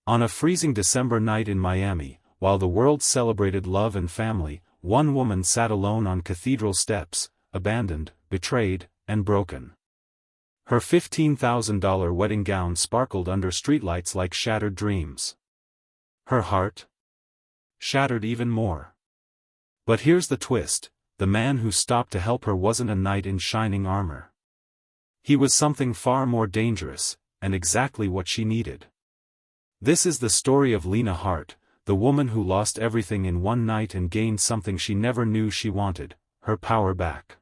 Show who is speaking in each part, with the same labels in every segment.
Speaker 1: On a freezing December night in Miami, while the world celebrated love and family, one woman sat alone on cathedral steps, abandoned, betrayed, and broken. Her $15,000 wedding gown sparkled under streetlights like shattered dreams. Her heart? Shattered even more. But here's the twist: the man who stopped to help her wasn't a knight in shining armor. He was something far more dangerous, and exactly what she needed. This is the story of Lena Hart, the woman who lost everything in one night and gained something she never knew she wanted: her power back.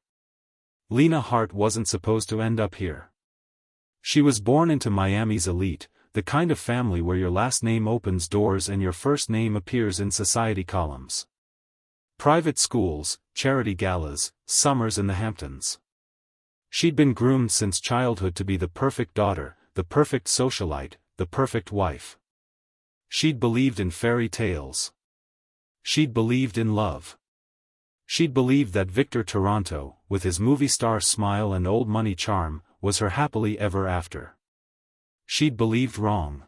Speaker 1: Lena Hart wasn't supposed to end up here. She was born into Miami's elite, the kind of family where your last name opens doors and your first name appears in society columns. Private schools, charity galas, summers in the Hamptons. She'd been groomed since childhood to be the perfect daughter, the perfect socialite, the perfect wife. She'd believed in fairy tales. She'd believed in love. She'd believed that Victor Toronto, with his movie star smile and old money charm, was her happily ever after. She'd believed wrong.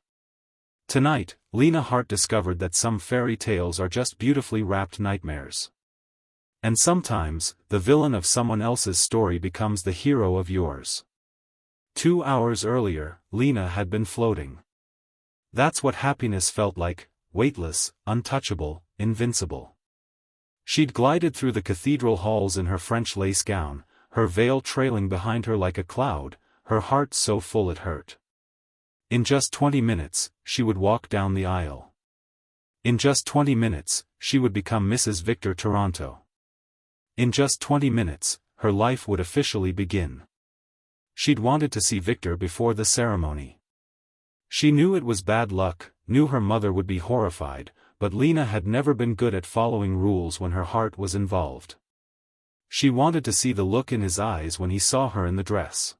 Speaker 1: Tonight, Lena Hart discovered that some fairy tales are just beautifully wrapped nightmares. And sometimes, the villain of someone else's story becomes the hero of yours. 2 hours earlier, Lena had been floating. That's what happiness felt like: weightless, untouchable, invincible. She'd glided through the cathedral halls in her French lace gown, her veil trailing behind her like a cloud, her heart so full it hurt. In just 20 minutes, she would walk down the aisle. In just 20 minutes, she would become Mrs. Victor Toronto. In just 20 minutes, her life would officially begin. She'd wanted to see Victor before the ceremony. She knew it was bad luck, knew her mother would be horrified, but Lena had never been good at following rules when her heart was involved. She wanted to see the look in his eyes when he saw her in the dress.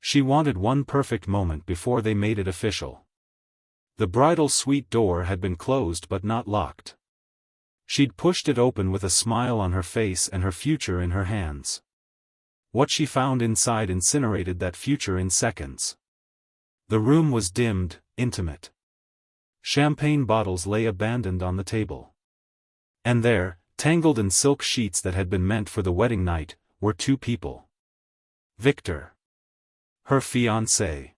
Speaker 1: She wanted one perfect moment before they made it official. The bridal suite door had been closed but not locked. She'd pushed it open with a smile on her face and her future in her hands. What she found inside incinerated that future in seconds. The room was dimmed, intimate. Champagne bottles lay abandoned on the table. And there, tangled in silk sheets that had been meant for the wedding night, were two people. Victor. Her fiancé.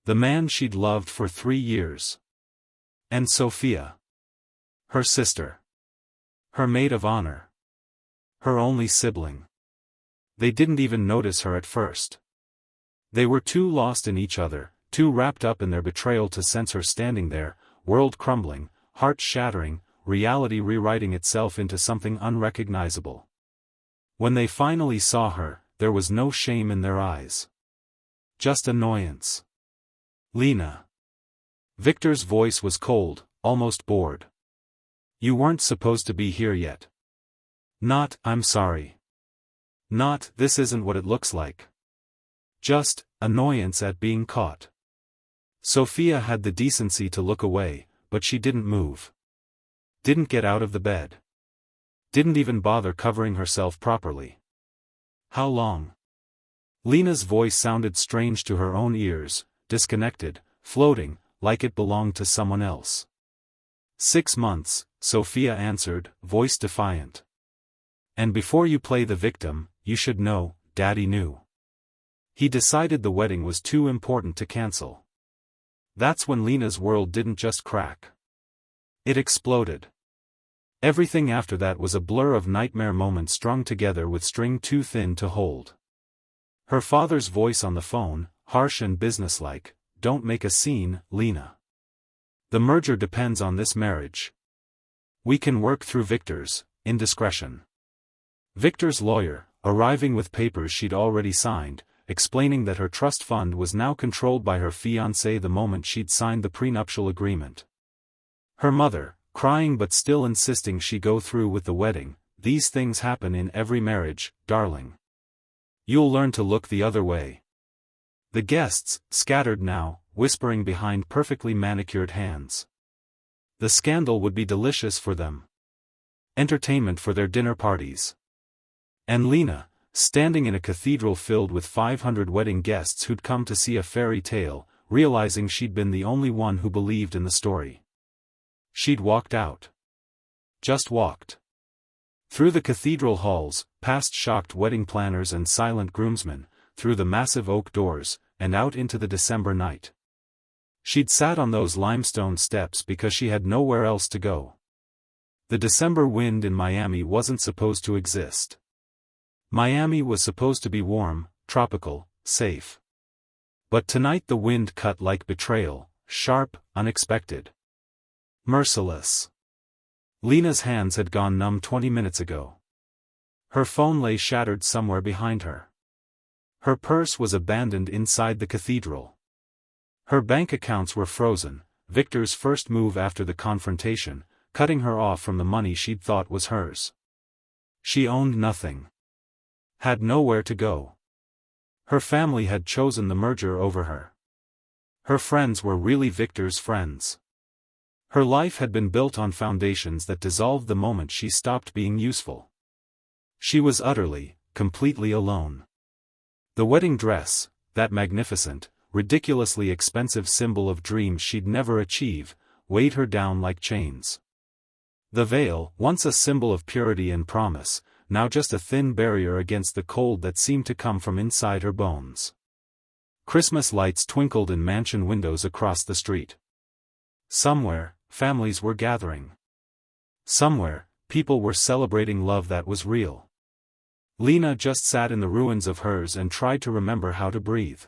Speaker 1: The man she'd loved for 3 years. And Sophia. Her sister. Her maid of honor. Her only sibling. They didn't even notice her at first. They were too lost in each other, too wrapped up in their betrayal to sense her standing there, world crumbling, heart shattering, reality rewriting itself into something unrecognizable. When they finally saw her, there was no shame in their eyes. Just annoyance. Lena. Victor's voice was cold, almost bored. You weren't supposed to be here yet. Not, I'm sorry. Not, this isn't what it looks like. Just, annoyance at being caught. Sophia had the decency to look away, but she didn't move. Didn't get out of the bed. Didn't even bother covering herself properly. How long? Lena's voice sounded strange to her own ears, disconnected, floating, like it belonged to someone else. 6 months, Sophia answered, voice defiant. And before you play the victim, you should know, Daddy knew. He decided the wedding was too important to cancel. That's when Lena's world didn't just crack. It exploded. Everything after that was a blur of nightmare moments strung together with string too thin to hold. Her father's voice on the phone, harsh and businesslike: don't make a scene, Lena. The merger depends on this marriage. We can work through Victor's indiscretion. Victor's lawyer, arriving with papers she'd already signed, explaining that her trust fund was now controlled by her fiancé the moment she'd signed the prenuptial agreement. Her mother, crying but still insisting she go through with the wedding: these things happen in every marriage, darling. You'll learn to look the other way. The guests, scattered now, whispering behind perfectly manicured hands. The scandal would be delicious for them. Entertainment for their dinner parties. And Lena, standing in a cathedral filled with 500 wedding guests who'd come to see a fairy tale, realizing she'd been the only one who believed in the story. She'd walked out. Just walked. Through the cathedral halls, past shocked wedding planners and silent groomsmen, through the massive oak doors, and out into the December night. She'd sat on those limestone steps because she had nowhere else to go. The December wind in Miami wasn't supposed to exist. Miami was supposed to be warm, tropical, safe. But tonight the wind cut like betrayal, sharp, unexpected. Merciless. Lena's hands had gone numb 20 minutes ago. Her phone lay shattered somewhere behind her. Her purse was abandoned inside the cathedral. Her bank accounts were frozen, Victor's first move after the confrontation, cutting her off from the money she'd thought was hers. She owned nothing. Had nowhere to go. Her family had chosen the merger over her. Her friends were really Victor's friends. Her life had been built on foundations that dissolved the moment she stopped being useful. She was utterly, completely alone. The wedding dress, that magnificent, ridiculously expensive symbol of dreams she'd never achieve, weighed her down like chains. The veil, once a symbol of purity and promise, now just a thin barrier against the cold that seemed to come from inside her bones. Christmas lights twinkled in mansion windows across the street. Somewhere, families were gathering. Somewhere, people were celebrating love that was real. Lena just sat in the ruins of hers and tried to remember how to breathe.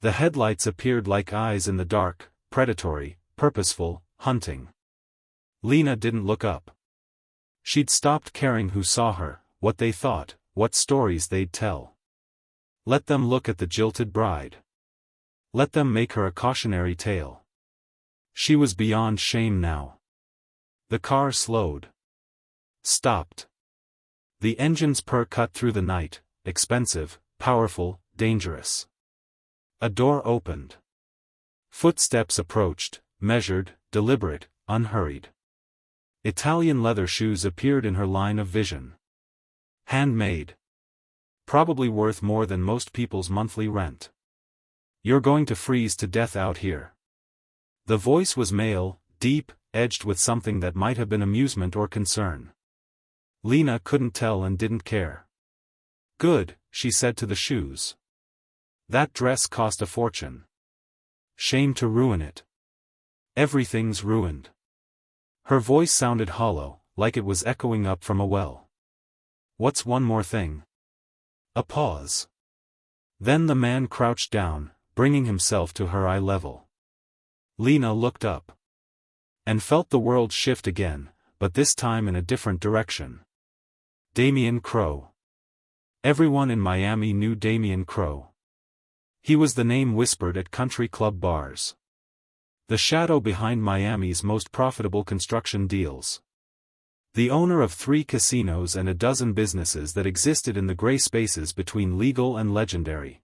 Speaker 1: The headlights appeared like eyes in the dark, predatory, purposeful, hunting. Lena didn't look up. She'd stopped caring who saw her, what they thought, what stories they'd tell. Let them look at the jilted bride. Let them make her a cautionary tale. She was beyond shame now. The car slowed. Stopped. The engine's purr cut through the night, expensive, powerful, dangerous. A door opened. Footsteps approached, measured, deliberate, unhurried. Italian leather shoes appeared in her line of vision. Handmade. Probably worth more than most people's monthly rent. "You're going to freeze to death out here." The voice was male, deep, edged with something that might have been amusement or concern. Lena couldn't tell and didn't care. "Good," she said to the shoes. "That dress cost a fortune. Shame to ruin it. Everything's ruined." Her voice sounded hollow, like it was echoing up from a well. "What's one more thing?" A pause. Then the man crouched down, bringing himself to her eye level. Lena looked up. And felt the world shift again, but this time in a different direction. Damien Crowe. Everyone in Miami knew Damien Crowe. He was the name whispered at country club bars. The shadow behind Miami's most profitable construction deals. The owner of 3 casinos and a dozen businesses that existed in the gray spaces between legal and legendary.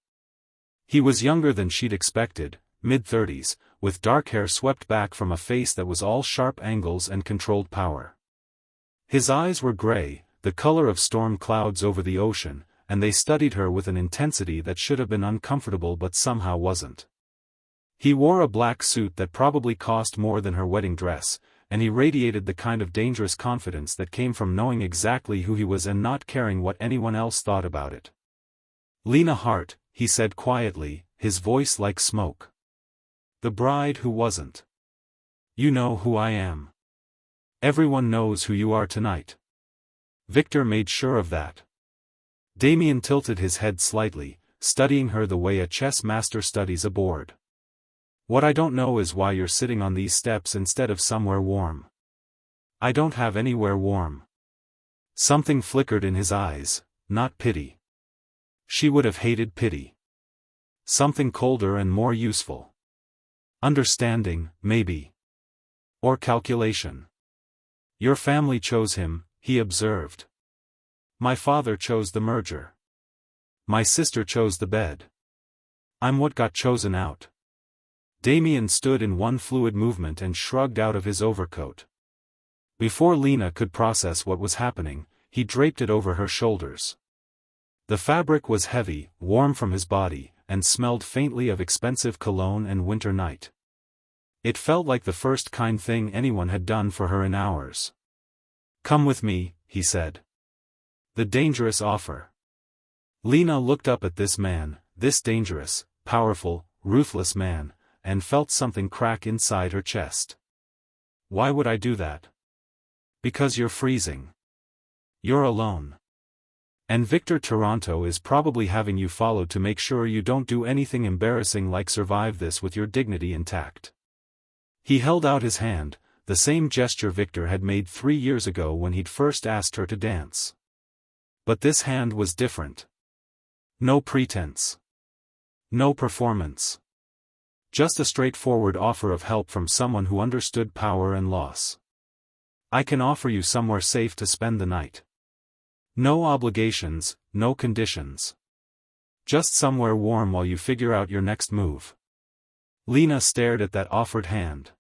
Speaker 1: He was younger than she'd expected, mid-30s, with dark hair swept back from a face that was all sharp angles and controlled power. His eyes were gray, the color of storm clouds over the ocean, and they studied her with an intensity that should have been uncomfortable but somehow wasn't. He wore a black suit that probably cost more than her wedding dress, and he radiated the kind of dangerous confidence that came from knowing exactly who he was and not caring what anyone else thought about it. "Lena Hart," he said quietly, his voice like smoke. "The bride who wasn't. You know who I am. Everyone knows who you are tonight." Victor made sure of that. Damien tilted his head slightly, studying her the way a chess master studies a board. "What I don't know is why you're sitting on these steps instead of somewhere warm." "I don't have anywhere warm." Something flickered in his eyes, not pity. She would have hated pity. Something colder and more useful. Understanding, maybe. Or calculation. "Your family chose him," he observed. "My father chose the merger. My sister chose the bed. I'm what got chosen out." Damien stood in one fluid movement and shrugged out of his overcoat. Before Lena could process what was happening, he draped it over her shoulders. The fabric was heavy, warm from his body, and smelled faintly of expensive cologne and winter night. It felt like the first kind thing anyone had done for her in hours. "Come with me," he said. The dangerous offer. Lena looked up at this man, this dangerous, powerful, ruthless man, and felt something crack inside her chest. "Why would I do that?" "Because you're freezing. You're alone. And Victor Toronto is probably having you followed to make sure you don't do anything embarrassing like survive this with your dignity intact." He held out his hand, the same gesture Victor had made 3 years ago when he'd first asked her to dance. But this hand was different. No pretense. No performance. Just a straightforward offer of help from someone who understood power and loss. "I can offer you somewhere safe to spend the night. No obligations, no conditions. Just somewhere warm while you figure out your next move." Lena stared at that offered hand.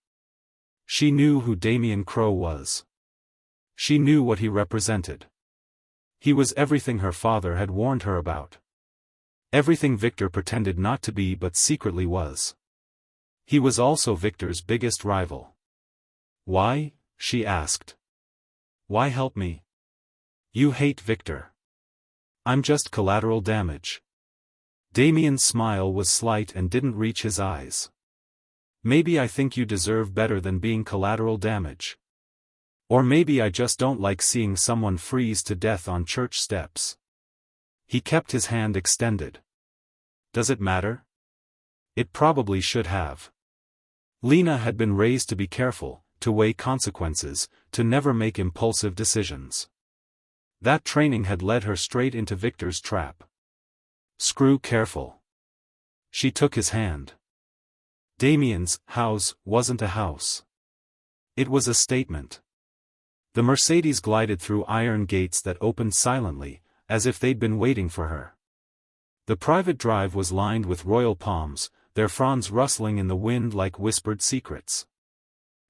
Speaker 1: She knew who Damien Crowe was. She knew what he represented. He was everything her father had warned her about. Everything Victor pretended not to be but secretly was. He was also Victor's biggest rival. "Why?" she asked. "Why help me? You hate Victor. I'm just collateral damage." Damien's smile was slight and didn't reach his eyes. "Maybe I think you deserve better than being collateral damage. Or maybe I just don't like seeing someone freeze to death on church steps." He kept his hand extended. "Does it matter?" It probably should have. Lena had been raised to be careful, to weigh consequences, to never make impulsive decisions. That training had led her straight into Victor's trap. "Screw careful." She took his hand. Damien's house wasn't a house. It was a statement. The Mercedes glided through iron gates that opened silently, as if they'd been waiting for her. The private drive was lined with royal palms, their fronds rustling in the wind like whispered secrets.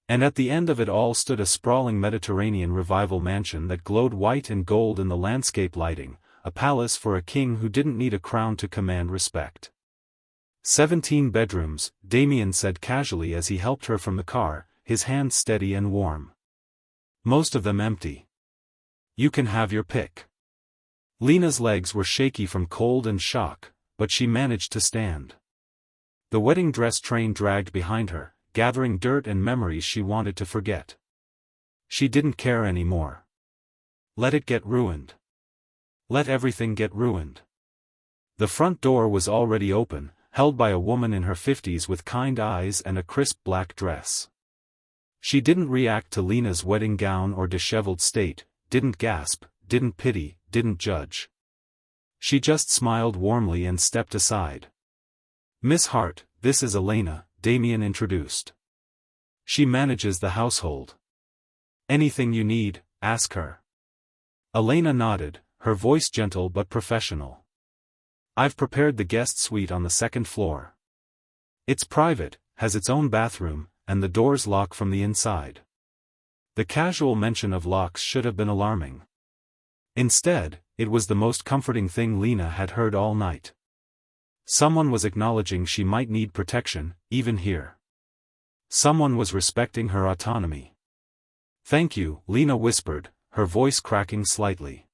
Speaker 1: And at the end of it all stood a sprawling Mediterranean revival mansion that glowed white and gold in the landscape lighting, a palace for a king who didn't need a crown to command respect. 17 bedrooms, Damien said casually as he helped her from the car, his hand steady and warm. Most of them empty. You can have your pick. Lena's legs were shaky from cold and shock, but she managed to stand. The wedding dress train dragged behind her, gathering dirt and memories she wanted to forget. She didn't care anymore. Let it get ruined. Let everything get ruined. The front door was already open, held by a woman in her 50s with kind eyes and a crisp black dress. She didn't react to Lena's wedding gown or disheveled state, didn't gasp, didn't pity, didn't judge. She just smiled warmly and stepped aside. "Miss Hart, this is Elena," Damien introduced. "She manages the household. Anything you need, ask her." Elena nodded, her voice gentle but professional. "I've prepared the guest suite on the second floor. It's private, has its own bathroom, and the doors lock from the inside." The casual mention of locks should have been alarming. Instead, it was the most comforting thing Lena had heard all night. Someone was acknowledging she might need protection, even here. Someone was respecting her autonomy. "Thank you," Lena whispered, her voice cracking slightly.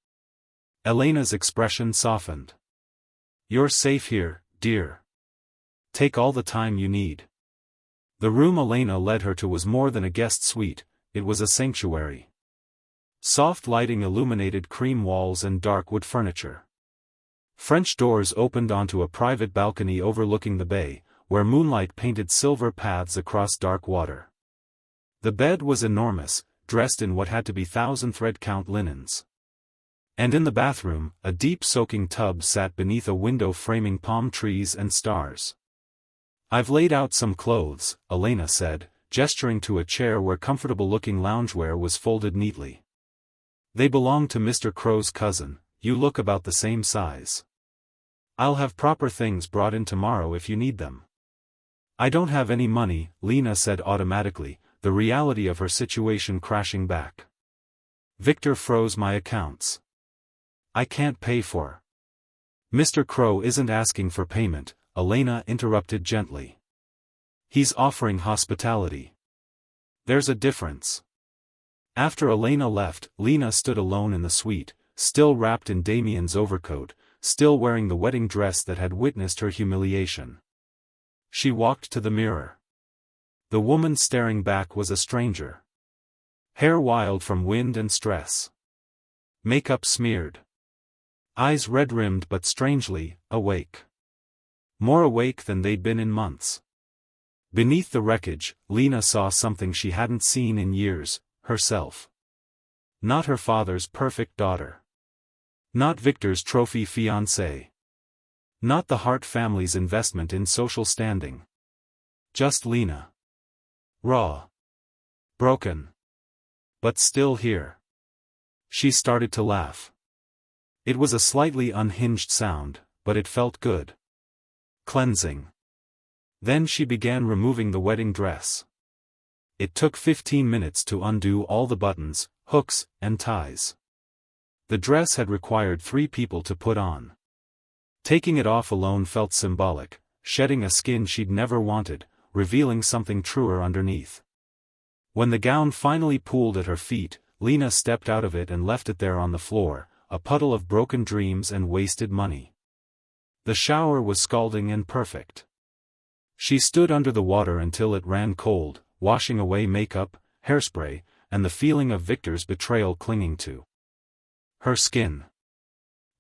Speaker 1: Elena's expression softened. "You're safe here, dear. Take all the time you need." The room Elena led her to was more than a guest suite, it was a sanctuary. Soft lighting illuminated cream walls and dark wood furniture. French doors opened onto a private balcony overlooking the bay, where moonlight painted silver paths across dark water. The bed was enormous, dressed in what had to be thousand-thread-count linens. And in the bathroom, a deep soaking tub sat beneath a window framing palm trees and stars. "I've laid out some clothes," Elena said, gesturing to a chair where comfortable-looking loungewear was folded neatly. "They belong to Mr. Crowe's cousin, you look about the same size. I'll have proper things brought in tomorrow if you need them." "I don't have any money," Lena said automatically, the reality of her situation crashing back. "Victor froze my accounts. I can't pay for." "Mr. Crowe isn't asking for payment," Elena interrupted gently. He's offering hospitality. There's a difference. After Elena left, Lena stood alone in the suite, still wrapped in Damien's overcoat, still wearing the wedding dress that had witnessed her humiliation. She walked to the mirror. The woman staring back was a stranger. Hair wild from wind and stress. Makeup smeared. Eyes red-rimmed but strangely awake. More awake than they'd been in months. Beneath the wreckage, Lena saw something she hadn't seen in years, herself. Not her father's perfect daughter. Not Victor's trophy fiancée. Not the Hart family's investment in social standing. Just Lena. Raw. Broken. But still here. She started to laugh. It was a slightly unhinged sound, but it felt good. Cleansing. Then she began removing the wedding dress. It took 15 minutes to undo all the buttons, hooks, and ties. The dress had required 3 people to put on. Taking it off alone felt symbolic, shedding a skin she'd never wanted, revealing something truer underneath. When the gown finally pooled at her feet, Lena stepped out of it and left it there on the floor, a puddle of broken dreams and wasted money. The shower was scalding and perfect. She stood under the water until it ran cold, washing away makeup, hairspray, and the feeling of Victor's betrayal clinging to her skin.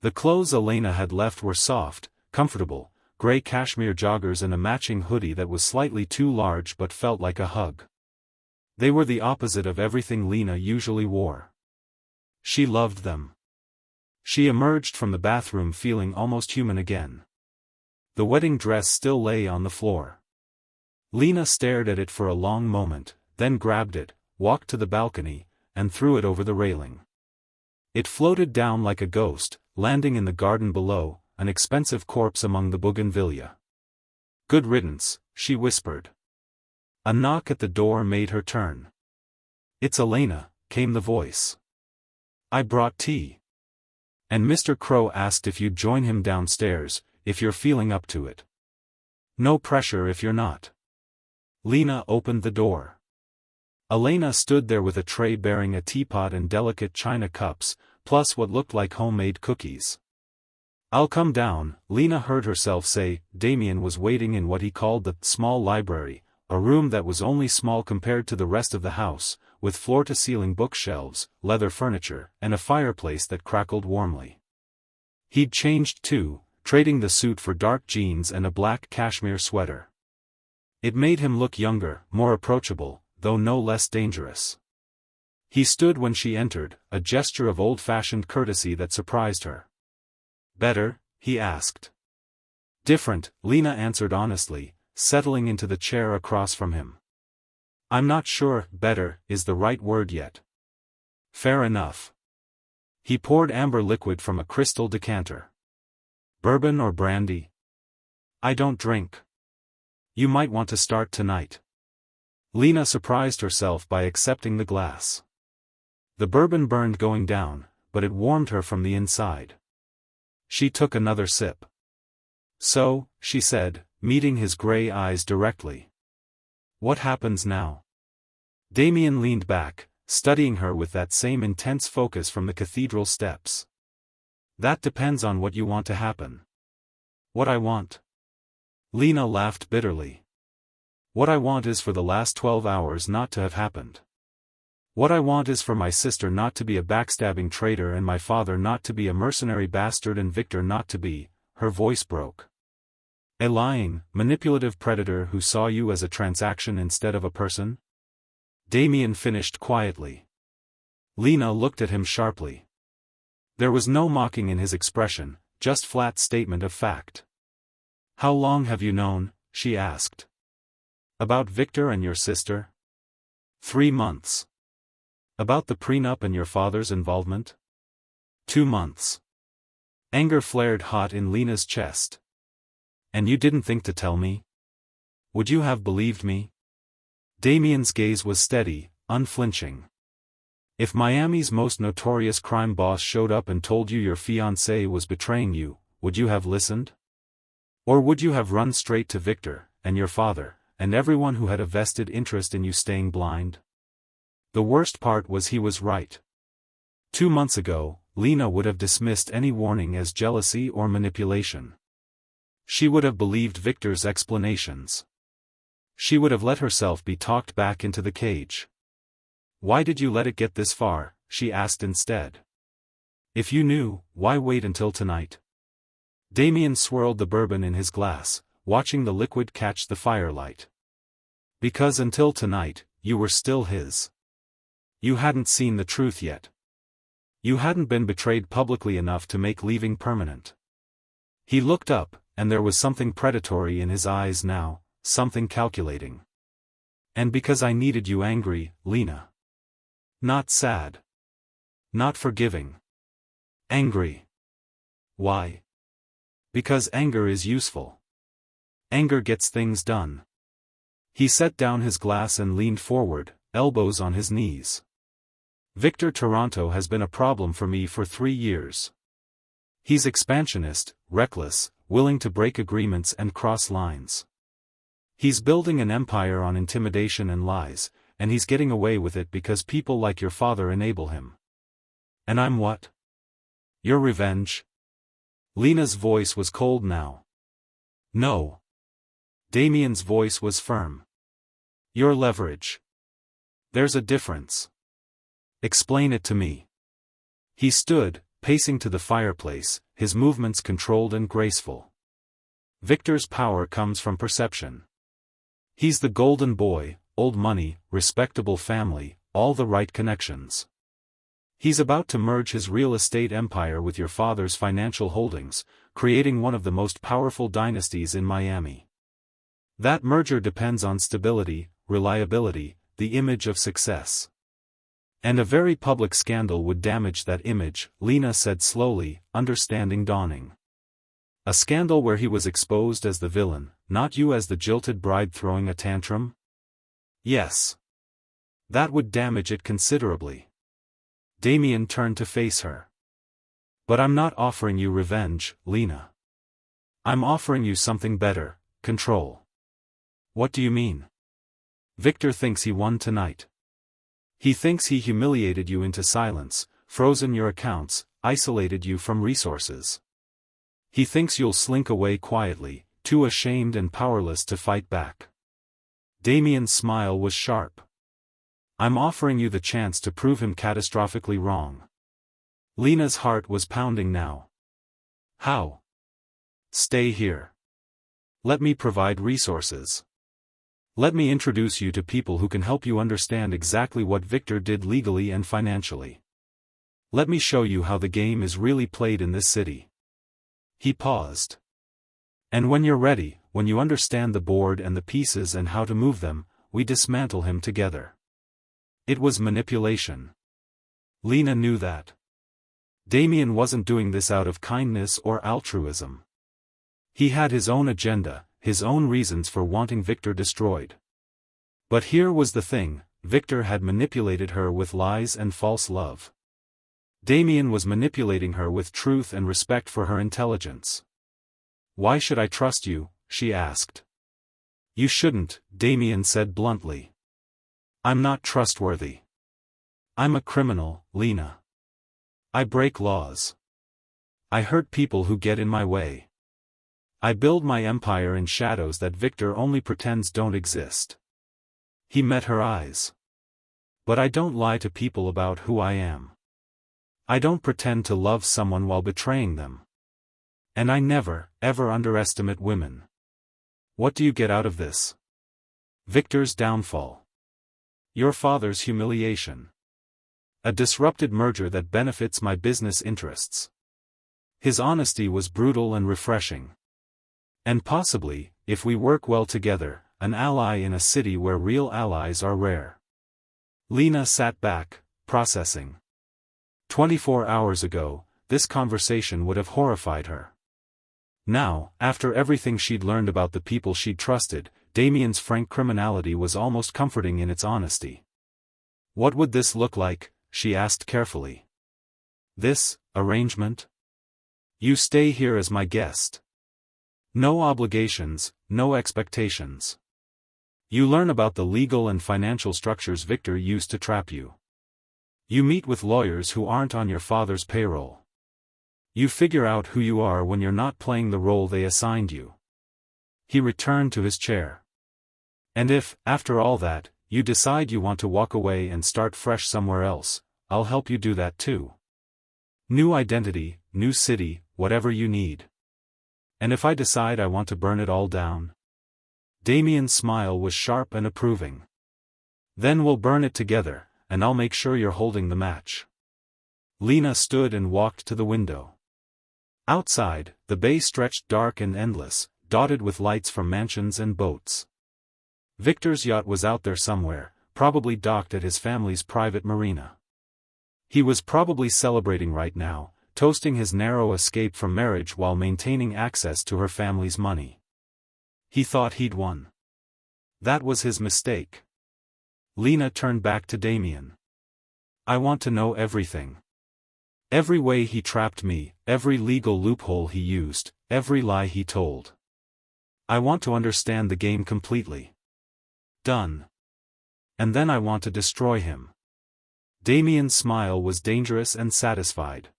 Speaker 1: The clothes Elena had left were soft, comfortable, gray cashmere joggers and a matching hoodie that was slightly too large but felt like a hug. They were the opposite of everything Lena usually wore. She loved them. She emerged from the bathroom feeling almost human again. The wedding dress still lay on the floor. Lena stared at it for a long moment, then grabbed it, walked to the balcony, and threw it over the railing. It floated down like a ghost, landing in the garden below, an expensive corpse among the bougainvillea. "Good riddance," she whispered. A knock at the door made her turn. "It's Elena," came the voice. "I brought tea. And Mr. Crow asked if you'd join him downstairs, if you're feeling up to it. No pressure if you're not." Lena opened the door. Elena stood there with a tray bearing a teapot and delicate china cups, plus what looked like homemade cookies. "I'll come down," Lena heard herself say. Damien was waiting in what he called the small library, a room that was only small compared to the rest of the house, with floor-to-ceiling bookshelves, leather furniture, and a fireplace that crackled warmly. He'd changed too, trading the suit for dark jeans and a black cashmere sweater. It made him look younger, more approachable, though no less dangerous. He stood when she entered, a gesture of old-fashioned courtesy that surprised her. "Better?" he asked. "Different," Lena answered honestly, settling into the chair across from him. "I'm not sure 'better' is the right word yet." "Fair enough." He poured amber liquid from a crystal decanter. "Bourbon or brandy?" "I don't drink." "You might want to start tonight." Lena surprised herself by accepting the glass. The bourbon burned going down, but it warmed her from the inside. She took another sip. "So," she said, meeting his gray eyes directly. "What happens now?" Damien leaned back, studying her with that same intense focus from the cathedral steps. "That depends on what you want to happen." "What I want?" Lena laughed bitterly. "What I want is for the last 12 hours not to have happened. What I want is for my sister not to be a backstabbing traitor and my father not to be a mercenary bastard and Victor not to be," her voice broke, "a lying, manipulative predator who saw you as a transaction instead of a person." Damien finished quietly. Lena looked at him sharply. There was no mocking in his expression, just flat statement of fact. "How long have you known?" she asked. "About Victor and your sister?" 3 months. "About the prenup and your father's involvement?" 2 months. Anger flared hot in Lena's chest. "And you didn't think to tell me? Would you have believed me?" Damien's gaze was steady, unflinching. "If Miami's most notorious crime boss showed up and told you your fiancé was betraying you, would you have listened?" Or would you have run straight to Victor, and your father, and everyone who had a vested interest in you staying blind? The worst part was he was right. 2 months ago, Lena would have dismissed any warning as jealousy or manipulation. She would have believed Victor's explanations. She would have let herself be talked back into the cage. Why did you let it get this far? She asked instead. If you knew, why wait until tonight? Damien swirled the bourbon in his glass, watching the liquid catch the firelight. Because until tonight, you were still his. You hadn't seen the truth yet. You hadn't been betrayed publicly enough to make leaving permanent. He looked up, and there was something predatory in his eyes now, something calculating. And because I needed you angry, Lena. Not sad. Not forgiving. Angry. Why? Because anger is useful. Anger gets things done. He set down his glass and leaned forward, elbows on his knees. Victor Toronto has been a problem for me for 3 years. He's expansionist, reckless, willing to break agreements and cross lines. He's building an empire on intimidation and lies, and he's getting away with it because people like your father enable him. And I'm what? Your revenge? Lena's voice was cold now. No. Damien's voice was firm. Your leverage. There's a difference. Explain it to me. He stood, pacing to the fireplace, his movements controlled and graceful. Victor's power comes from perception. He's the golden boy, old money, respectable family, all the right connections. He's about to merge his real estate empire with your father's financial holdings, creating one of the most powerful dynasties in Miami. That merger depends on stability, reliability, the image of success. And a very public scandal would damage that image, Lena said slowly, understanding dawning. A scandal where he was exposed as the villain, not you as the jilted bride throwing a tantrum? Yes. That would damage it considerably. Damien turned to face her. But I'm not offering you revenge, Lena. I'm offering you something better, control. What do you mean? Victor thinks he won tonight. He thinks he humiliated you into silence, frozen your accounts, isolated you from resources. He thinks you'll slink away quietly, too ashamed and powerless to fight back. Damien's smile was sharp. I'm offering you the chance to prove him catastrophically wrong. Lena's heart was pounding now. How? Stay here. Let me provide resources. Let me introduce you to people who can help you understand exactly what Victor did legally and financially. Let me show you how the game is really played in this city. He paused. And when you're ready, when you understand the board and the pieces and how to move them, we dismantle him together. It was manipulation. Lena knew that. Damien wasn't doing this out of kindness or altruism. He had his own agenda, his own reasons for wanting Victor destroyed. But here was the thing, Victor had manipulated her with lies and false love. Damien was manipulating her with truth and respect for her intelligence. Why should I trust you? She asked. You shouldn't, Damien said bluntly. I'm not trustworthy. I'm a criminal, Lena. I break laws. I hurt people who get in my way. I build my empire in shadows that Victor only pretends don't exist. He met her eyes. But I don't lie to people about who I am. I don't pretend to love someone while betraying them. And I never, ever underestimate women. What do you get out of this? Victor's downfall. Your father's humiliation. A disrupted merger that benefits my business interests. His honesty was brutal and refreshing. And possibly, if we work well together, an ally in a city where real allies are rare. Lena sat back, processing. 24 hours ago, this conversation would have horrified her. Now, after everything she'd learned about the people she'd trusted, Damien's frank criminality was almost comforting in its honesty. What would this look like? She asked carefully. This arrangement? You stay here as my guest. No obligations, no expectations. You learn about the legal and financial structures Victor used to trap you. You meet with lawyers who aren't on your father's payroll. You figure out who you are when you're not playing the role they assigned you. He returned to his chair. And if, after all that, you decide you want to walk away and start fresh somewhere else, I'll help you do that too. New identity, new city, whatever you need. And if I decide I want to burn it all down? Damien's smile was sharp and approving. Then we'll burn it together, and I'll make sure you're holding the match. Lena stood and walked to the window. Outside, the bay stretched dark and endless, dotted with lights from mansions and boats. Victor's yacht was out there somewhere, probably docked at his family's private marina. He was probably celebrating right now, toasting his narrow escape from marriage while maintaining access to her family's money. He thought he'd won. That was his mistake. Lena turned back to Damien. I want to know everything. Every way he trapped me, every legal loophole he used, every lie he told. I want to understand the game completely. Done. And then I want to destroy him. Damien's smile was dangerous and satisfied.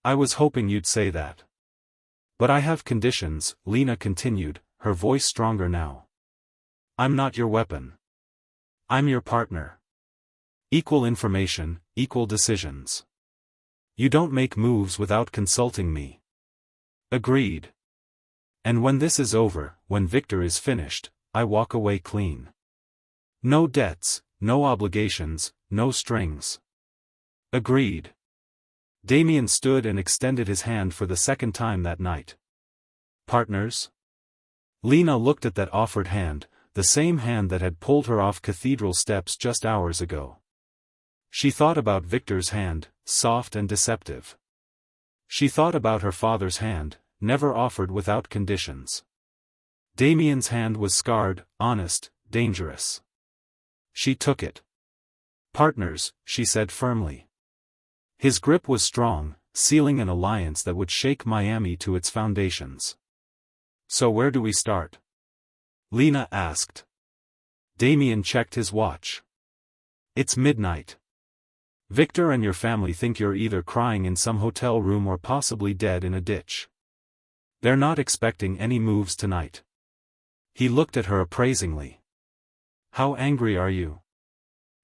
Speaker 1: I was hoping you'd say that. But I have conditions, Lena continued, her voice stronger now. I'm not your weapon. I'm your partner. Equal information, equal decisions. You don't make moves without consulting me. Agreed. And when this is over, when Victor is finished, I walk away clean. No debts, no obligations, no strings. Agreed. Damien stood and extended his hand for the second time that night. Partners? Lena looked at that offered hand, the same hand that had pulled her off cathedral steps just hours ago. She thought about Victor's hand, soft and deceptive. She thought about her father's hand, never offered without conditions. Damien's hand was scarred, honest, dangerous. She took it. Partners, she said firmly. His grip was strong, sealing an alliance that would shake Miami to its foundations. So where do we start? Lena asked. Damien checked his watch. It's midnight. Victor and your family think you're either crying in some hotel room or possibly dead in a ditch. They're not expecting any moves tonight. He looked at her appraisingly. How angry are you?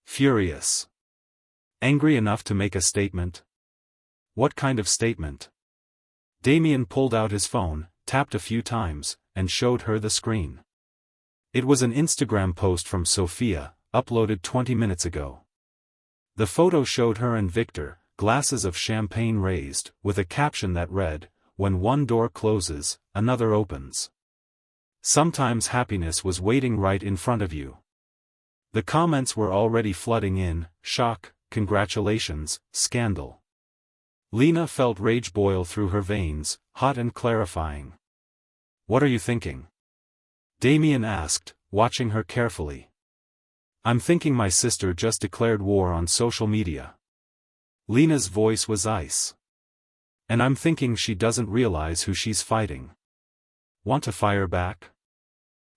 Speaker 1: Furious. Angry enough to make a statement? What kind of statement? Damien pulled out his phone, tapped a few times, and showed her the screen. It was an Instagram post from Sophia, uploaded 20 minutes ago. The photo showed her and Victor, glasses of champagne raised, with a caption that read, "When one door closes, another opens. Sometimes happiness was waiting right in front of you." The comments were already flooding in: shock, congratulations, scandal. Lena felt rage boil through her veins, hot and clarifying. What are you thinking? Damien asked, watching her carefully. I'm thinking my sister just declared war on social media. Lena's voice was ice. And I'm thinking she doesn't realize who she's fighting. Want to fire back?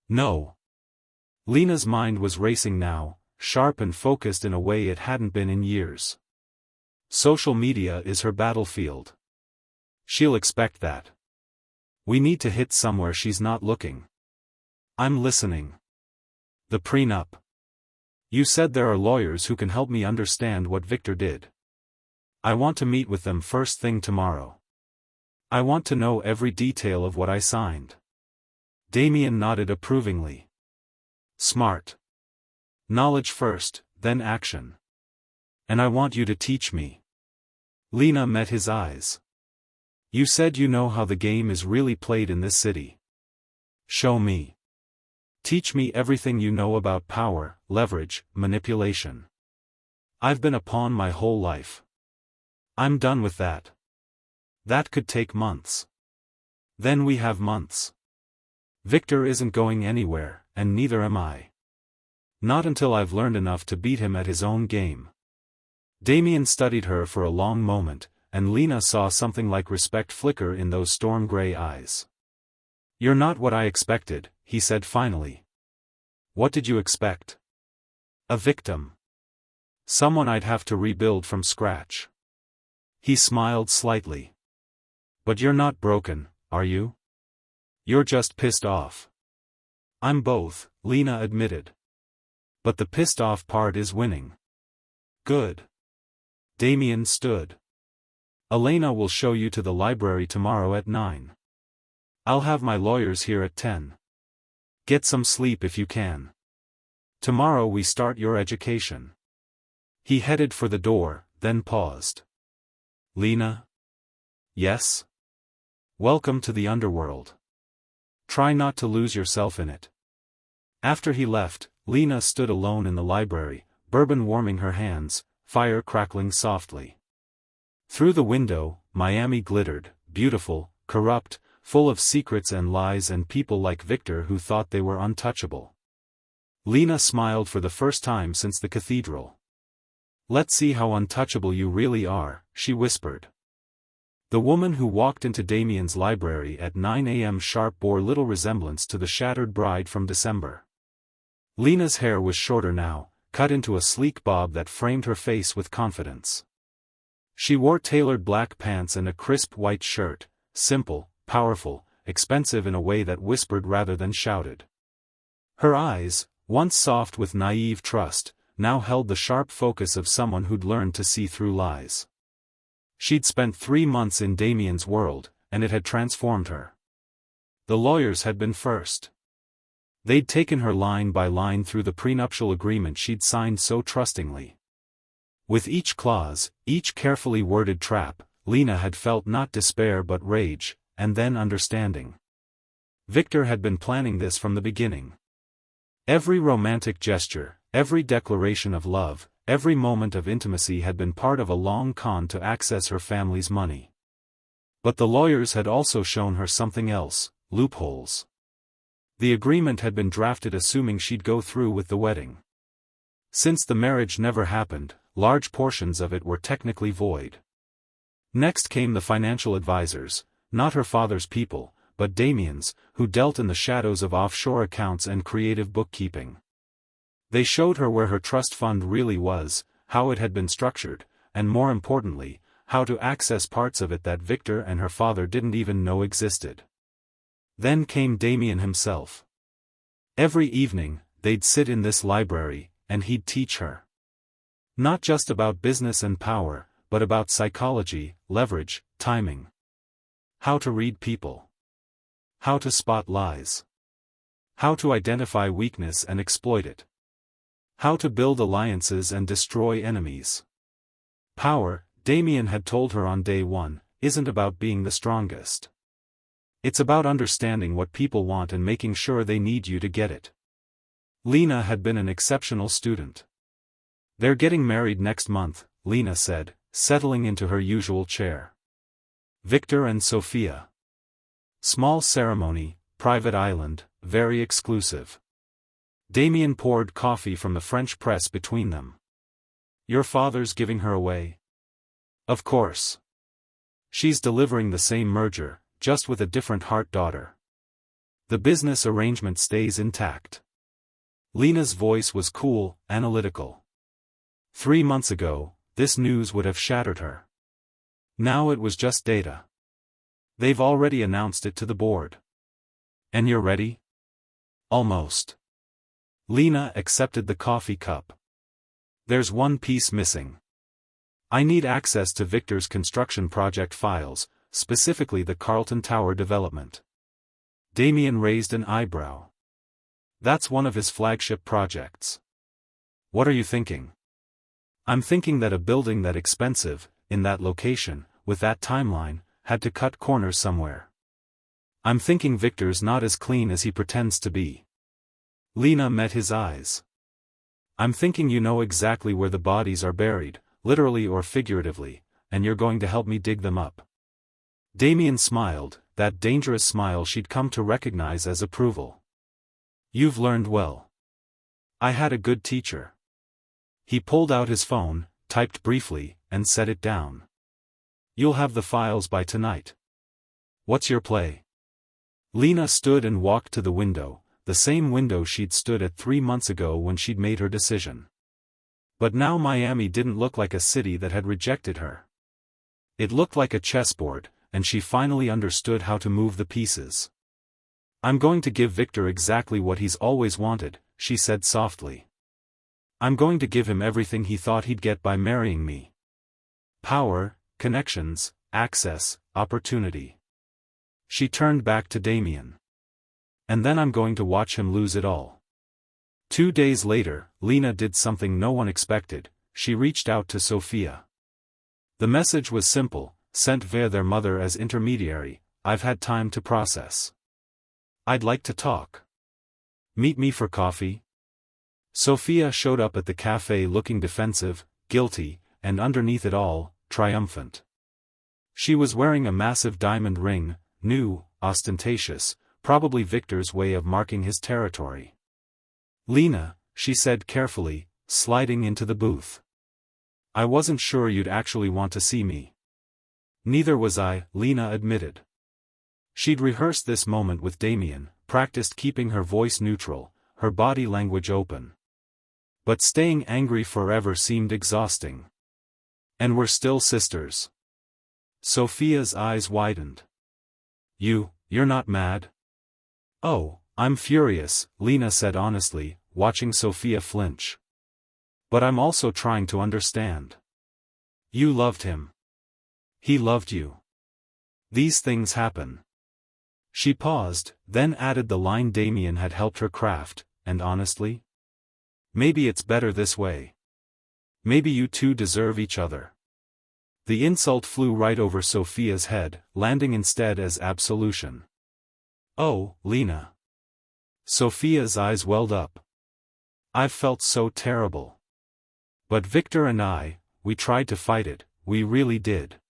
Speaker 1: No. Lena's mind was racing now, sharp and focused in a way it hadn't been in years. Social media is her battlefield. She'll expect that. We need to hit somewhere she's not looking. I'm listening. The prenup. You said there are lawyers who can help me understand what Victor did. I want to meet with them first thing tomorrow. I want to know every detail of what I signed. Damien nodded approvingly. Smart. Knowledge first, then action. And I want you to teach me. Lena met his eyes. You said you know how the game is really played in this city. Show me. Teach me everything you know about power, leverage, manipulation. I've been a pawn my whole life. I'm done with that. That could take months. Then we have months. Victor isn't going anywhere, and neither am I. Not until I've learned enough to beat him at his own game. Damien studied her for a long moment, and Lena saw something like respect flicker in those storm-gray eyes. You're not what I expected, he said finally. What did you expect? A victim. Someone I'd have to rebuild from scratch. He smiled slightly. But you're not broken, are you? You're just pissed off. I'm both, Lena admitted. But the pissed off part is winning. Good. Damien stood. Elena will show you to the library tomorrow at 9. I'll have my lawyers here at 10. Get some sleep if you can. Tomorrow we start your education. He headed for the door, then paused. Lena? Yes? Welcome to the underworld. Try not to lose yourself in it. After he left, Lena stood alone in the library, bourbon warming her hands, fire crackling softly. Through the window, Miami glittered, beautiful, corrupt, full of secrets and lies and people like Victor who thought they were untouchable. Lena smiled for the first time since the cathedral. Let's see how untouchable you really are, she whispered. The woman who walked into Damien's library at 9 a.m. sharp bore little resemblance to the shattered bride from December. Lena's hair was shorter now, cut into a sleek bob that framed her face with confidence. She wore tailored black pants and a crisp white shirt, simple, powerful, expensive in a way that whispered rather than shouted. Her eyes, once soft with naive trust, now held the sharp focus of someone who'd learned to see through lies. She'd spent 3 months in Damien's world, and it had transformed her. The lawyers had been first. They'd taken her line by line through the prenuptial agreement she'd signed so trustingly. With each clause, each carefully worded trap, Lena had felt not despair but rage, and then understanding. Victor had been planning this from the beginning. Every romantic gesture, every declaration of love, every moment of intimacy had been part of a long con to access her family's money. But the lawyers had also shown her something else, loopholes. The agreement had been drafted assuming she'd go through with the wedding. Since the marriage never happened, large portions of it were technically void. Next came the financial advisors, not her father's people, but Damien's, who dealt in the shadows of offshore accounts and creative bookkeeping. They showed her where her trust fund really was, how it had been structured, and more importantly, how to access parts of it that Victor and her father didn't even know existed. Then came Damien himself. Every evening, they'd sit in this library, and he'd teach her. Not just about business and power, but about psychology, leverage, timing. How to read people. How to spot lies. How to identify weakness and exploit it. How to build alliances and destroy enemies. Power, Damien had told her on day one, isn't about being the strongest. It's about understanding what people want and making sure they need you to get it. Lena had been an exceptional student. They're getting married next month, Lena said, settling into her usual chair. Victor and Sophia. Small ceremony, private island, very exclusive. Damien poured coffee from the French press between them. Your father's giving her away? Of course. She's delivering the same merger, just with a different heart daughter. The business arrangement stays intact. Lena's voice was cool, analytical. 3 months ago, this news would have shattered her. Now it was just data. They've already announced it to the board. And you're ready? Almost. Lena accepted the coffee cup. There's one piece missing. I need access to Victor's construction project files, specifically the Carlton Tower development. Damien raised an eyebrow. That's one of his flagship projects. What are you thinking? I'm thinking that a building that expensive, in that location, with that timeline, had to cut corners somewhere. I'm thinking Victor's not as clean as he pretends to be. Lena met his eyes. I'm thinking you know exactly where the bodies are buried, literally or figuratively, and you're going to help me dig them up. Damien smiled, that dangerous smile she'd come to recognize as approval. You've learned well. I had a good teacher. He pulled out his phone, typed briefly, and set it down. You'll have the files by tonight. What's your play? Lena stood and walked to the window, the same window she'd stood at 3 months ago when she'd made her decision. But now Miami didn't look like a city that had rejected her. It looked like a chessboard, and she finally understood how to move the pieces. "I'm going to give Victor exactly what he's always wanted," she said softly. "I'm going to give him everything he thought he'd get by marrying me. Power, connections, access, opportunity." She turned back to Damien. "And then I'm going to watch him lose it all." 2 days later, Lena did something no one expected. She reached out to Sophia. The message was simple, sent via their mother as intermediary: "I've had time to process. I'd like to talk. Meet me for coffee?" Sophia showed up at the cafe looking defensive, guilty, and underneath it all, triumphant. She was wearing a massive diamond ring, new, ostentatious, probably Victor's way of marking his territory. "Lena," she said carefully, sliding into the booth. "I wasn't sure you'd actually want to see me." "Neither was I," Lena admitted. She'd rehearsed this moment with Damien, practiced keeping her voice neutral, her body language open. But staying angry forever seemed exhausting. "And we're still sisters." Sophia's eyes widened. You're not mad?" "Oh, I'm furious," Lena said honestly, watching Sophia flinch. "But I'm also trying to understand. You loved him. He loved you. These things happen." She paused, then added the line Damien had helped her craft, "and honestly? Maybe it's better this way. Maybe you two deserve each other." The insult flew right over Sophia's head, landing instead as absolution. "Oh, Lena." Sophia's eyes welled up. "I've felt so terrible. But Victor and we tried to fight it, we really did.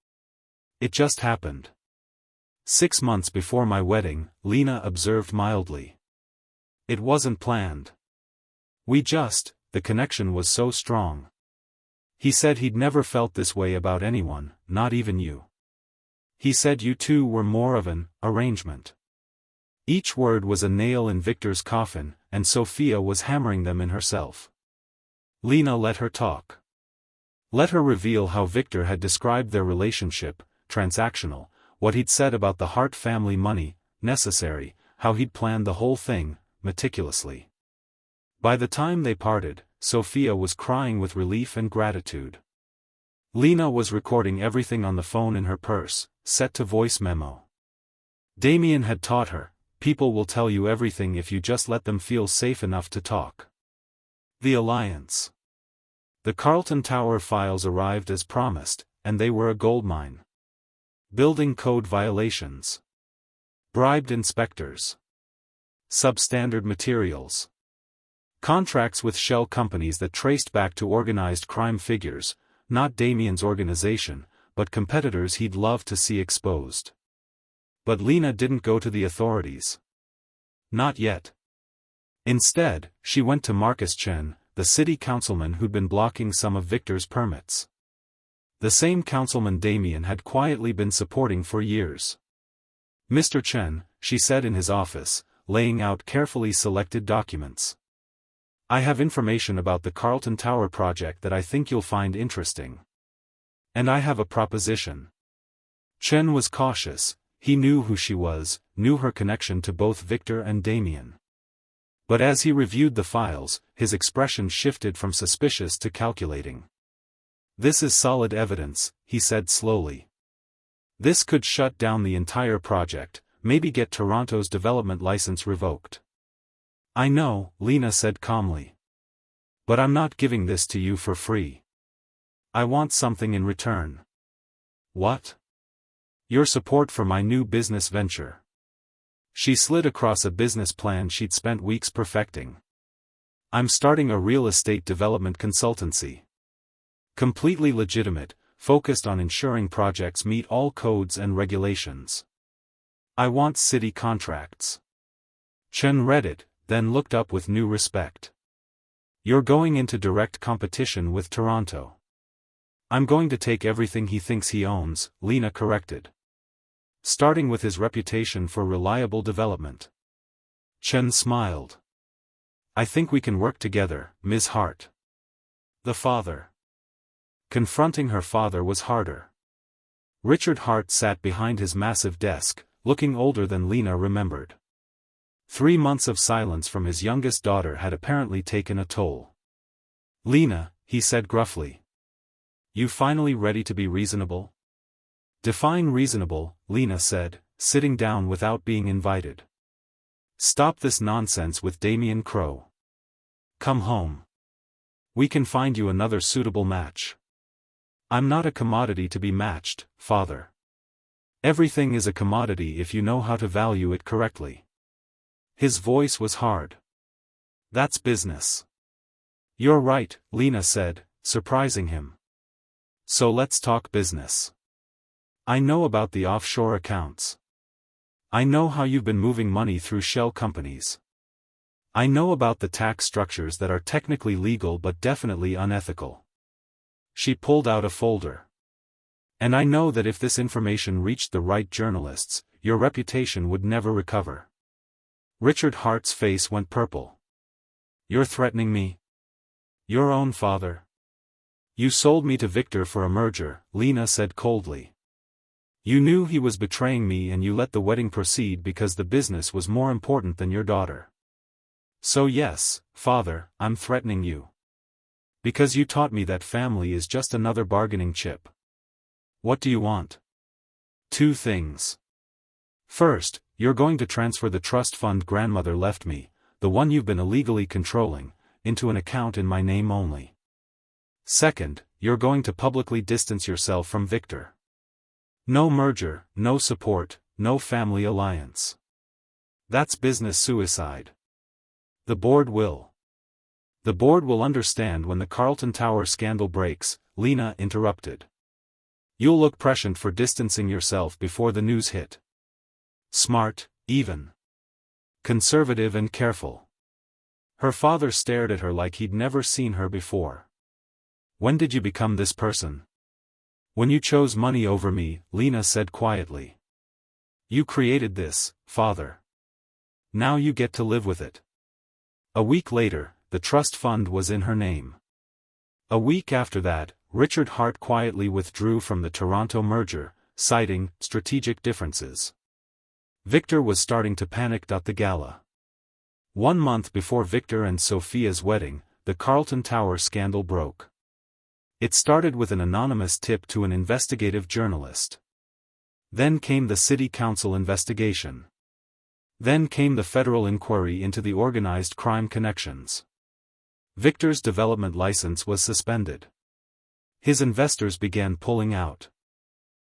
Speaker 1: It just happened. 6 months before my wedding," Lena observed mildly. "It wasn't planned. The connection was so strong. He said he'd never felt this way about anyone, not even you. He said you two were more of an arrangement." Each word was a nail in Victor's coffin, and Sophia was hammering them in herself. Lena let her talk. Let her reveal how Victor had described their relationship, transactional, what he'd said about the Hart family money, necessary, how he'd planned the whole thing, meticulously. By the time they parted, Sophia was crying with relief and gratitude. Lena was recording everything on the phone in her purse, set to voice memo. Damien had taught her, people will tell you everything if you just let them feel safe enough to talk. The alliance. The Carlton Tower files arrived as promised, and they were a goldmine. Building code violations. Bribed inspectors. Substandard materials. Contracts with shell companies that traced back to organized crime figures, not Damien's organization, but competitors he'd love to see exposed. But Lena didn't go to the authorities. Not yet. Instead, she went to Marcus Chen, the city councilman who'd been blocking some of Victor's permits. The same councilman Damien had quietly been supporting for years. "Mr. Chen," she said in his office, laying out carefully selected documents. "I have information about the Carlton Tower project that I think you'll find interesting. And I have a proposition." Chen was cautious. He knew who she was, knew her connection to both Victor and Damien. But as he reviewed the files, his expression shifted from suspicious to calculating. "This is solid evidence," he said slowly. "This could shut down the entire project, maybe get Toronto's development license revoked." "I know," Lena said calmly. "But I'm not giving this to you for free. I want something in return." "What?" "Your support for my new business venture." She slid across a business plan she'd spent weeks perfecting. "I'm starting a real estate development consultancy. Completely legitimate, focused on ensuring projects meet all codes and regulations. I want city contracts." Chen read it, then looked up with new respect. "You're going into direct competition with Toronto." "I'm going to take everything he thinks he owns," Lena corrected. starting with his reputation for reliable development. Chen smiled. I think we can work together, Ms. Hart. The father. Confronting her father was harder. Richard Hart sat behind his massive desk, looking older than Lena remembered. 3 months of silence from his youngest daughter had apparently taken a toll. Lena, he said gruffly. You finally ready to be reasonable? Define reasonable, Lena said, sitting down without being invited. Stop this nonsense with Damien Crowe. Come home. We can find you another suitable match. I'm not a commodity to be matched, father. Everything is a commodity if you know how to value it correctly. His voice was hard. That's business. You're right, Lena said, surprising him. So let's talk business. I know about the offshore accounts. I know how you've been moving money through shell companies. I know about the tax structures that are technically legal but definitely unethical. She pulled out a folder. And I know that if this information reached the right journalists, your reputation would never recover. Richard Hart's face went purple. You're threatening me? Your own father. You sold me to Victor for a merger, Lena said coldly. You knew he was betraying me and you let the wedding proceed because the business was more important than your daughter. So yes, father, I'm threatening you. Because you taught me that family is just another bargaining chip. What do you want? 2 things. First, you're going to transfer the trust fund grandmother left me, the one you've been illegally controlling, into an account in my name only. Second, you're going to publicly distance yourself from Victor. No merger, no support, no family alliance. That's business suicide. The board will. The board will understand when the Carlton Tower scandal breaks, Lena interrupted. You'll look prescient for distancing yourself before the news hit. Smart, even. Conservative and careful. Her father stared at her like he'd never seen her before. When did you become this person? When you chose money over me, Lena said quietly. You created this, father. Now you get to live with it. A week later, the trust fund was in her name. A week after that, Richard Hart quietly withdrew from the Toronto merger, citing strategic differences. Victor was starting to panic. The gala. 1 month before Victor and Sophia's wedding, the Carlton Tower scandal broke. It started with an anonymous tip to an investigative journalist. Then came the city council investigation. Then came the federal inquiry into the organized crime connections. Victor's development license was suspended. His investors began pulling out.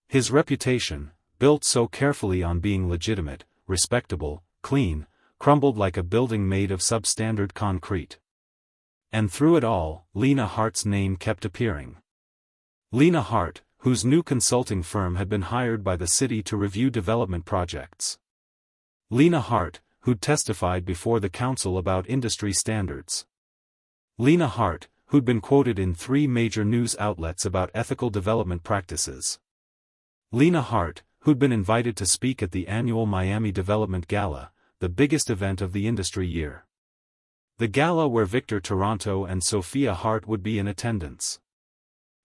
Speaker 1: His reputation, built so carefully on being legitimate, respectable, clean, crumbled like a building made of substandard concrete. And through it all, Lena Hart's name kept appearing. Lena Hart, whose new consulting firm had been hired by the city to review development projects. Lena Hart, who'd testified before the council about industry standards. Lena Hart, who'd been quoted in 3 major news outlets about ethical development practices. Lena Hart, who'd been invited to speak at the annual Miami Development Gala, the biggest event of the industry year. The gala where Victor Toronto and Sophia Hart would be in attendance.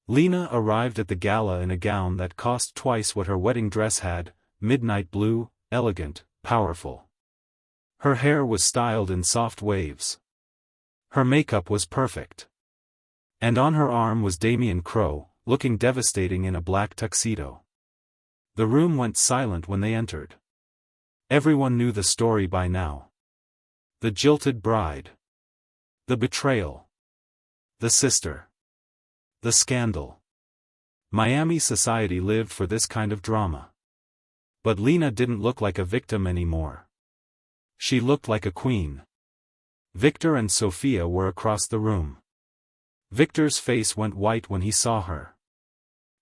Speaker 1: Lena arrived at the gala in a gown that cost twice what her wedding dress had, midnight blue, elegant, powerful. Her hair was styled in soft waves. Her makeup was perfect. And on her arm was Damien Crowe, looking devastating in a black tuxedo. The room went silent when they entered. Everyone knew the story by now. The jilted bride. The betrayal. The sister. The scandal. Miami society lived for this kind of drama. But Lena didn't look like a victim anymore. She looked like a queen. Victor and Sophia were across the room. Victor's face went white when he saw her.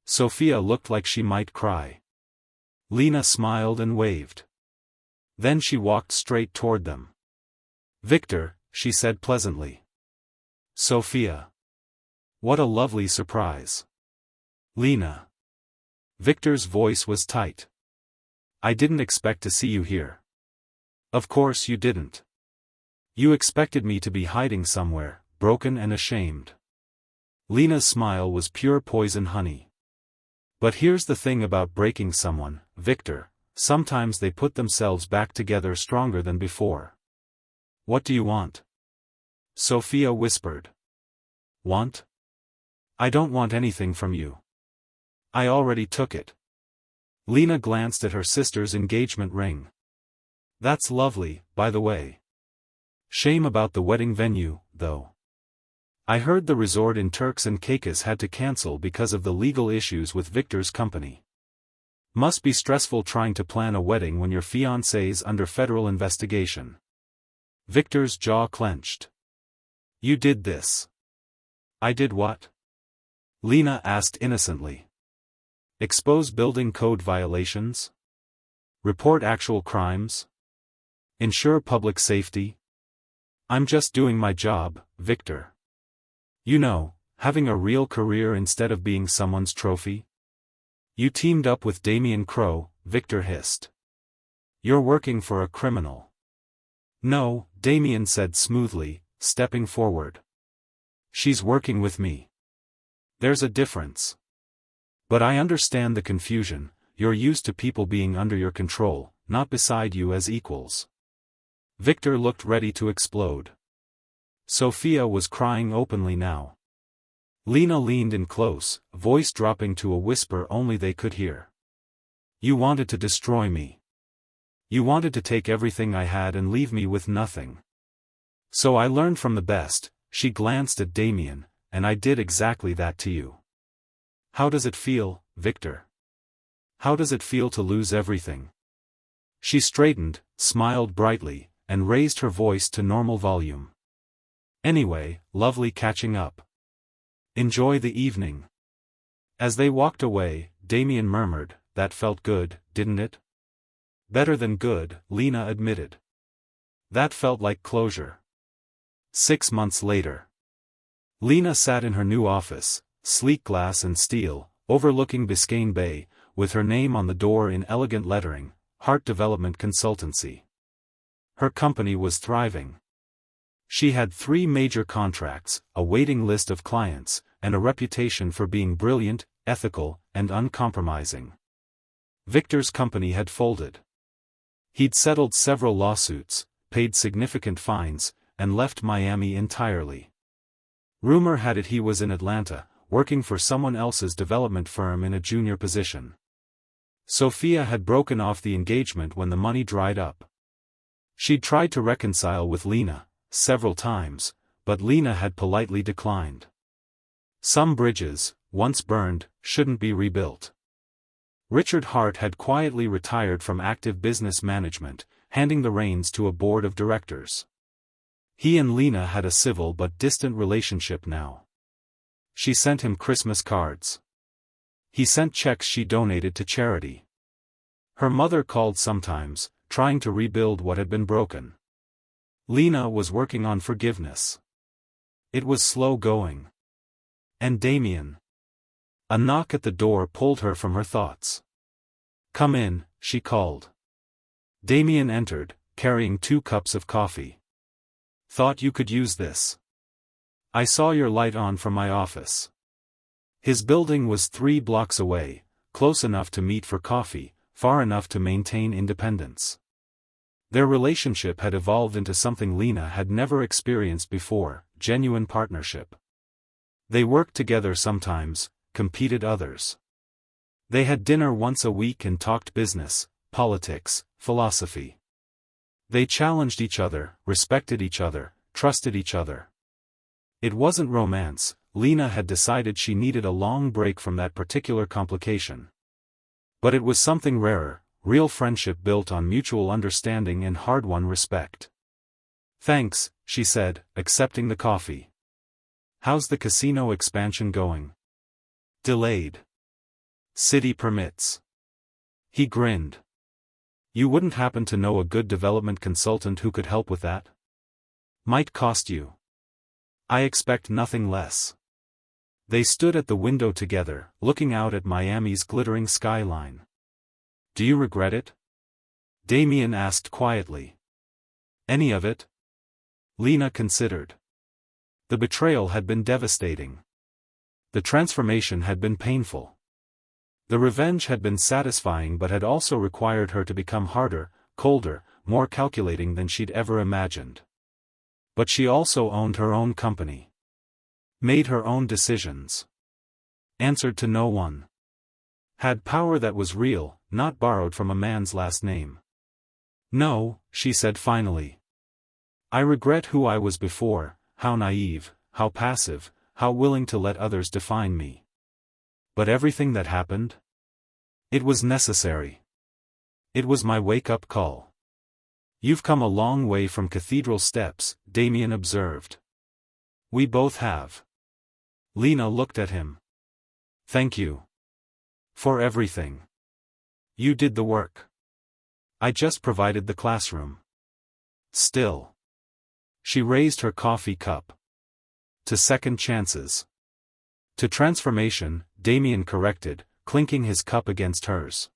Speaker 1: Sophia looked like she might cry. Lena smiled and waved. Then she walked straight toward them. Victor, she said pleasantly. Sophia. What a lovely surprise. Lena. Victor's voice was tight. I didn't expect to see you here. Of course you didn't. You expected me to be hiding somewhere, broken and ashamed. Lena's smile was pure poison honey. But here's the thing about breaking someone, Victor, sometimes they put themselves back together stronger than before. What do you want? Sophia whispered. Want? I don't want anything from you. I already took it. Lena glanced at her sister's engagement ring. That's lovely, by the way. Shame about the wedding venue, though. I heard the resort in Turks and Caicos had to cancel because of the legal issues with Victor's company. Must be stressful trying to plan a wedding when your fiancé's under federal investigation. Victor's jaw clenched. You did this. I did what? Lena asked innocently. Expose building code violations? Report actual crimes? Ensure public safety? I'm just doing my job, Victor. You know, having a real career instead of being someone's trophy? You teamed up with Damien Crowe, Victor hissed. You're working for a criminal. No, Damien said smoothly, stepping forward. She's working with me. There's a difference. But I understand the confusion, you're used to people being under your control, not beside you as equals. Victor looked ready to explode. Sophia was crying openly now. Lena leaned in close, voice dropping to a whisper only they could hear. You wanted to destroy me. You wanted to take everything I had and leave me with nothing. So I learned from the best, she glanced at Damien, and I did exactly that to you. How does it feel, Victor? How does it feel to lose everything? She straightened, smiled brightly, and raised her voice to normal volume. Anyway, lovely catching up. Enjoy the evening. As they walked away, Damien murmured, that felt good, didn't it? Better than good, Lena admitted. That felt like closure. 6 months later. Lena sat in her new office, sleek glass and steel, overlooking Biscayne Bay, with her name on the door in elegant lettering, Heart Development Consultancy. Her company was thriving. She had 3 major contracts, a waiting list of clients, and a reputation for being brilliant, ethical, and uncompromising. Victor's company had folded. He'd settled several lawsuits, paid significant fines, and left Miami entirely. Rumor had it he was in Atlanta, working for someone else's development firm in a junior position. Sophia had broken off the engagement when the money dried up. She'd tried to reconcile with Lena, several times, but Lena had politely declined. Some bridges, once burned, shouldn't be rebuilt. Richard Hart had quietly retired from active business management, handing the reins to a board of directors. He and Lena had a civil but distant relationship now. She sent him Christmas cards. He sent checks she donated to charity. Her mother called sometimes, trying to rebuild what had been broken. Lena was working on forgiveness. It was slow going. And Damien. A knock at the door pulled her from her thoughts. Come in, she called. Damien entered, carrying 2 cups of coffee. Thought you could use this. I saw your light on from my office. His building was 3 blocks away, close enough to meet for coffee, far enough to maintain independence. Their relationship had evolved into something Lena had never experienced before, genuine partnership. They worked together sometimes, competed others. They had dinner once a week and talked business, politics, philosophy. They challenged each other, respected each other, trusted each other. It wasn't romance, Lena had decided she needed a long break from that particular complication. But it was something rarer, real friendship built on mutual understanding and hard-won respect. Thanks, she said, accepting the coffee. How's the casino expansion going? Delayed. City permits. He grinned. You wouldn't happen to know a good development consultant who could help with that? Might cost you. I expect nothing less. They stood at the window together, looking out at Miami's glittering skyline. Do you regret it? Damien asked quietly. Any of it? Lena considered. The betrayal had been devastating. The transformation had been painful. The revenge had been satisfying but had also required her to become harder, colder, more calculating than she'd ever imagined. But she also owned her own company. Made her own decisions. Answered to no one. Had power that was real, not borrowed from a man's last name. No, she said finally. I regret who I was before, how naive, how passive, how willing to let others define me. But everything that happened? It was necessary. It was my wake-up call. You've come a long way from cathedral steps, Damien observed. We both have. Lena looked at him. Thank you. For everything. You did the work. I just provided the classroom. Still. She raised her coffee cup. To second chances. To transformation, Damien corrected, clinking his cup against hers.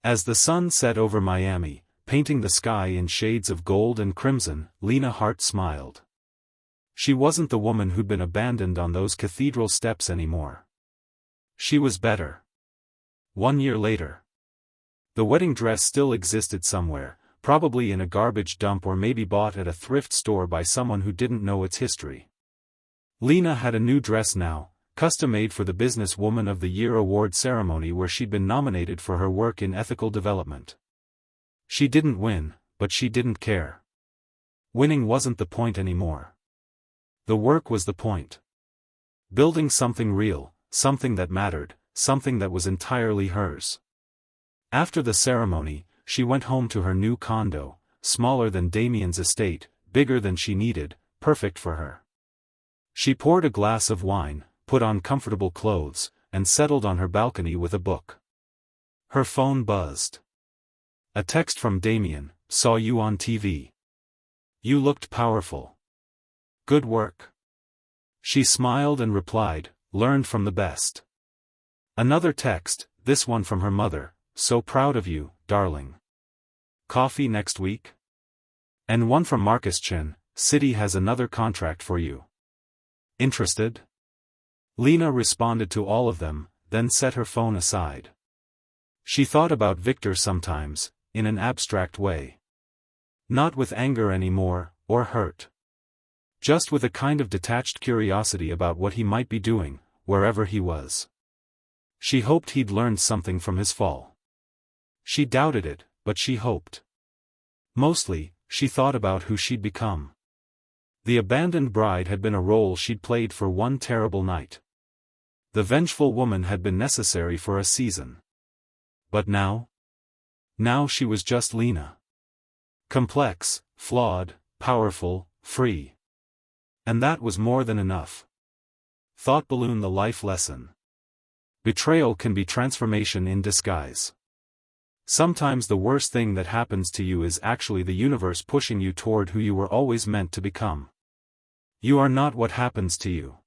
Speaker 1: As the sun set over Miami, painting the sky in shades of gold and crimson, Lena Hart smiled. She wasn't the woman who'd been abandoned on those cathedral steps anymore. She was better. 1 year later. The wedding dress still existed somewhere, probably in a garbage dump or maybe bought at a thrift store by someone who didn't know its history. Lena had a new dress now, custom-made for the Business Woman of the Year award ceremony where she'd been nominated for her work in ethical development. She didn't win, but she didn't care. Winning wasn't the point anymore. The work was the point. Building something real, something that mattered, something that was entirely hers. After the ceremony, she went home to her new condo, smaller than Damien's estate, bigger than she needed, perfect for her. She poured a glass of wine, put on comfortable clothes, and settled on her balcony with a book. Her phone buzzed. A text from Damien, saw you on TV. You looked powerful. Good work. She smiled and replied, learned from the best. Another text, this one from her mother, so proud of you, darling. Coffee next week? And one from Marcus Chin, City has another contract for you. Interested? Lena responded to all of them, then set her phone aside. She thought about Victor sometimes, in an abstract way. Not with anger anymore, or hurt. Just with a kind of detached curiosity about what he might be doing, wherever he was. She hoped he'd learned something from his fall. She doubted it, but she hoped. Mostly, she thought about who she'd become. The abandoned bride had been a role she'd played for one terrible night. The vengeful woman had been necessary for a season. But now? Now she was just Lena. Complex, flawed, powerful, free. And that was more than enough. Thought balloon the life lesson. Betrayal can be transformation in disguise. Sometimes the worst thing that happens to you is actually the universe pushing you toward who you were always meant to become. You are not what happens to you.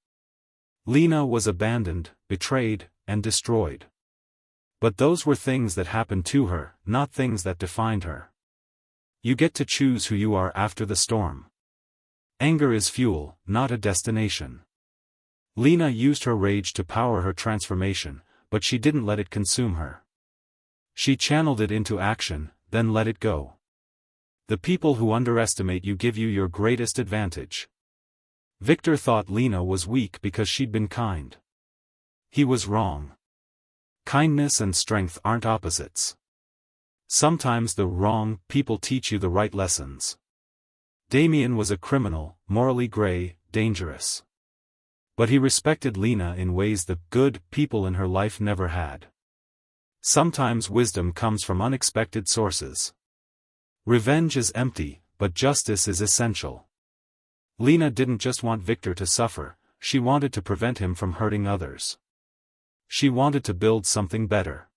Speaker 1: Lena was abandoned, betrayed, and destroyed. But those were things that happened to her, not things that defined her. You get to choose who you are after the storm. Anger is fuel, not a destination. Lena used her rage to power her transformation, but she didn't let it consume her. She channeled it into action, then let it go. The people who underestimate you give you your greatest advantage. Victor thought Lena was weak because she'd been kind. He was wrong. Kindness and strength aren't opposites. Sometimes the wrong people teach you the right lessons. Damien was a criminal, morally gray, dangerous. But he respected Lena in ways the good people in her life never had. Sometimes wisdom comes from unexpected sources. Revenge is empty, but justice is essential. Lena didn't just want Victor to suffer, she wanted to prevent him from hurting others. She wanted to build something better.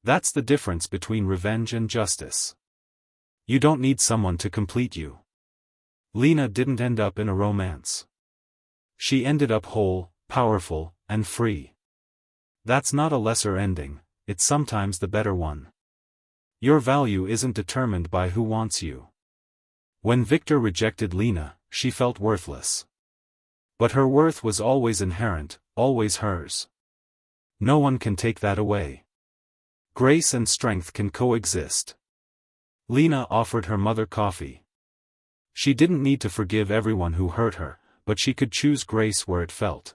Speaker 1: That's the difference between revenge and justice. You don't need someone to complete you. Lena didn't end up in a romance. She ended up whole, powerful, and free. That's not a lesser ending, it's sometimes the better one. Your value isn't determined by who wants you. When Victor rejected Lena, she felt worthless. But her worth was always inherent, always hers. No one can take that away. Grace and strength can coexist. Lena offered her mother coffee. She didn't need to forgive everyone who hurt her, but she could choose grace where it felt.